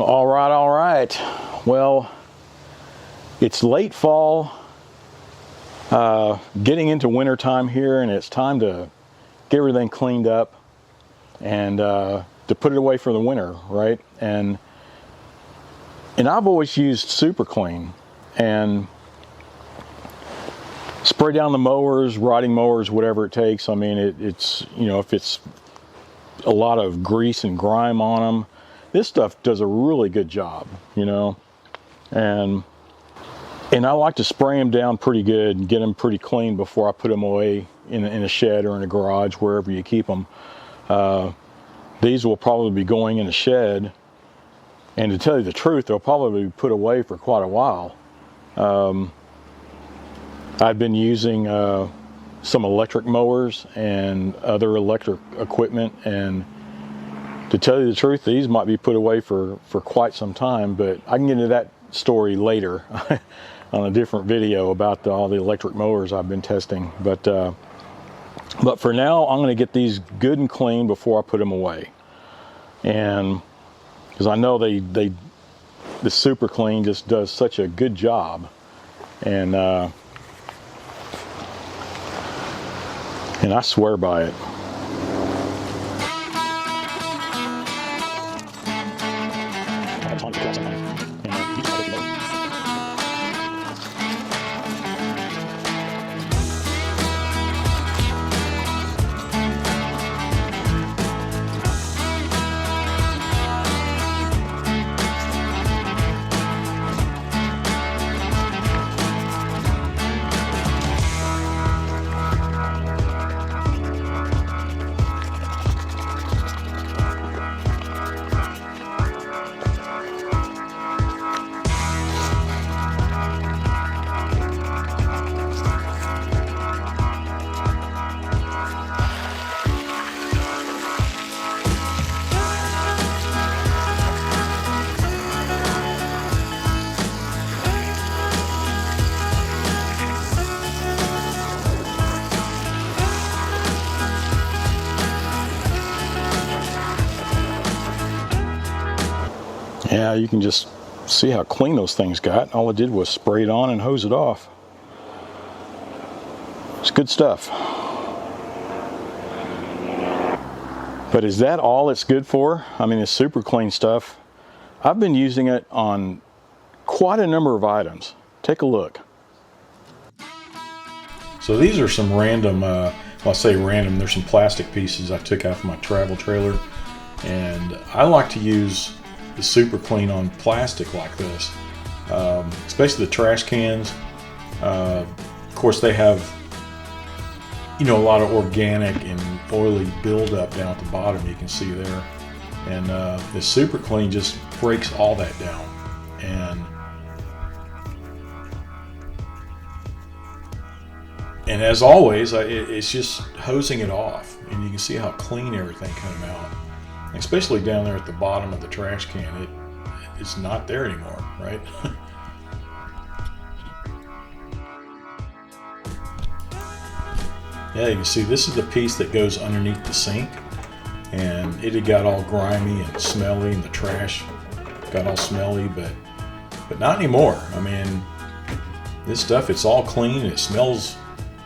All right, all right. Well, it's late fall, getting into winter time here, and it's time to get everything cleaned up and to put it away for the winter, right? And I've always used Super Clean and spray down the mowers, riding mowers, whatever it takes. I mean, it's, you know, if it's a lot of grease and grime on them, this stuff does a really good job, you know. And I like to spray them down pretty good and get them pretty clean before I put them away in a shed or in a garage, wherever you keep them. These will probably be going in a shed, and to tell you the truth, they'll probably be put away for quite a while. I've been using some electric mowers and other electric equipment, and to tell you the truth, these might be put away for quite some time, but I can get into that story later on a different video about all the electric mowers I've been testing. But for now, I'm going to get these good and clean before I put them away. And because I know the Super Clean just does such a good job. And I swear by it. Yeah, you can just see how clean those things got. All I did was spray it on and hose it off. It's good stuff. But is that all it's good for? I mean, it's Super Clean stuff. I've been using it on quite a number of items. Take a look. So these are some random, well, I say random, there's some plastic pieces I took out of my travel trailer. And I like to use the Super Clean on plastic like this, especially the trash cans. Of course, they have, you know, a lot of organic and oily buildup down at the bottom. You can see there, and the Super Clean just breaks all that down. And as always, it's just hosing it off, and you can see how clean everything came out. Especially down there at the bottom of the trash can, it's not there anymore, right? Yeah, you can see this is the piece that goes underneath the sink, and it had got all grimy and smelly, and the trash got all smelly, but not anymore. I mean, this stuff, it's all clean, it smells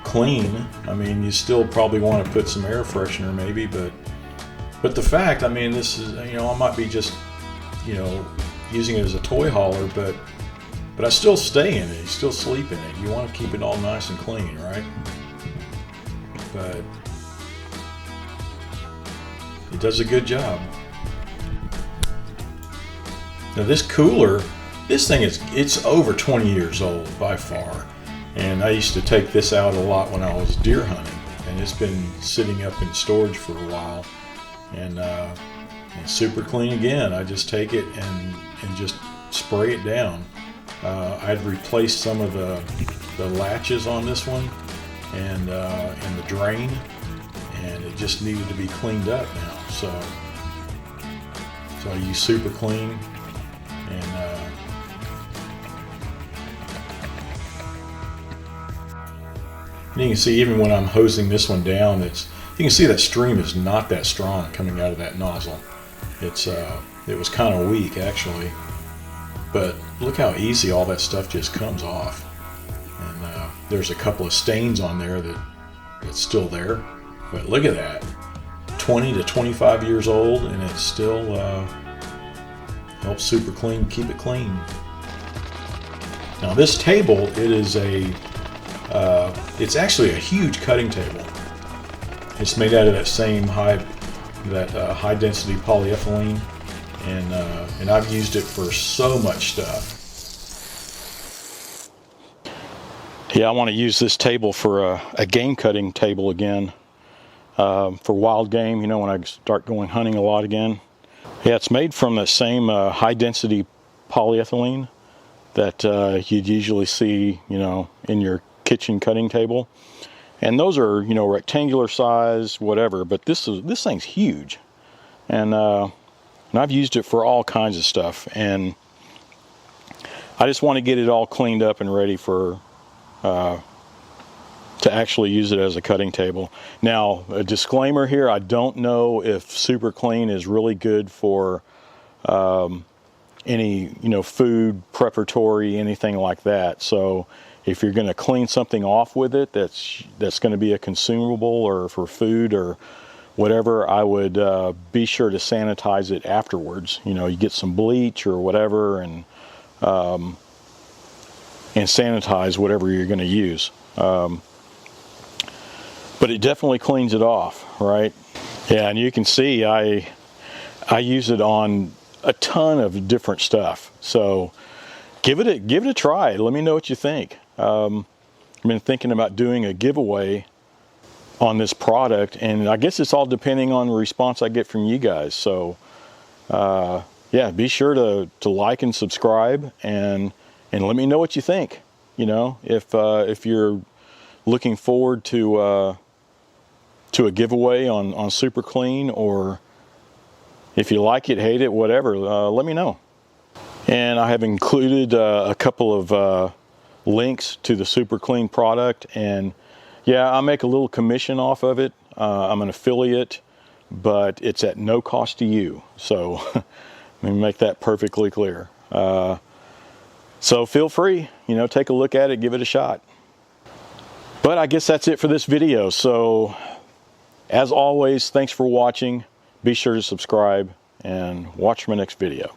clean. I mean, you still probably want to put some air freshener maybe, but the fact, I mean, this is, you know, I might be just, you know, using it as a toy hauler, but I still stay in it. You still sleep in it. You want to keep it all nice and clean, right? But it does a good job. Now this cooler, this thing it's over 20 years old by far. And I used to take this out a lot when I was deer hunting, and it's been sitting up in storage for a while. And Super Clean again, I just take it and just spray it down. I'd replaced some of the latches on this one and the drain, and it just needed to be cleaned up now. So I use Super Clean, and you can see even when I'm hosing this one down, you can see that stream is not that strong coming out of that nozzle. It's It was kind of weak actually, but look how easy all that stuff just comes off. And there's a couple of stains on there that's still there, but look at that. 20 to 25 years old, and it still helps Super Clean keep it clean. Now this table, it's actually a huge cutting table. It's made out of that same high density polyethylene, and I've used it for so much stuff. Yeah, I want to use this table for a game cutting table again. For wild game, you know, when I start going hunting a lot again. Yeah, it's made from the same high density polyethylene that you'd usually see, you know, in your kitchen cutting table. And those are, you know, rectangular size, whatever, but this thing's huge. And I've used it for all kinds of stuff, and I just want to get it all cleaned up and ready for to actually use it as a cutting table. Now, a disclaimer here, I don't know if Super Clean is really good for any, you know, food preparatory, anything like that. So if you're going to clean something off with it that's going to be a consumable or for food or whatever, I would be sure to sanitize it afterwards. You know, you get some bleach or whatever, and sanitize whatever you're going to use. But it definitely cleans it off, right? Yeah, and you can see I use it on a ton of different stuff. So give it a try. Let me know what you think. I've been thinking about doing a giveaway on this product, and I guess it's all depending on the response I get from you guys. So yeah, be sure to like and subscribe, and let me know what you think. You know, if you're looking forward to a giveaway on Super Clean, or if you like it, hate it, whatever, let me know. And I have included a couple of links to the Super Clean product, and yeah, I make a little commission off of it. I'm an affiliate, but it's at no cost to you. So let me make that perfectly clear. So feel free, you know, take a look at it, give it a shot. But I guess that's it for this video. So as always, thanks for watching. Be sure to subscribe and watch my next video.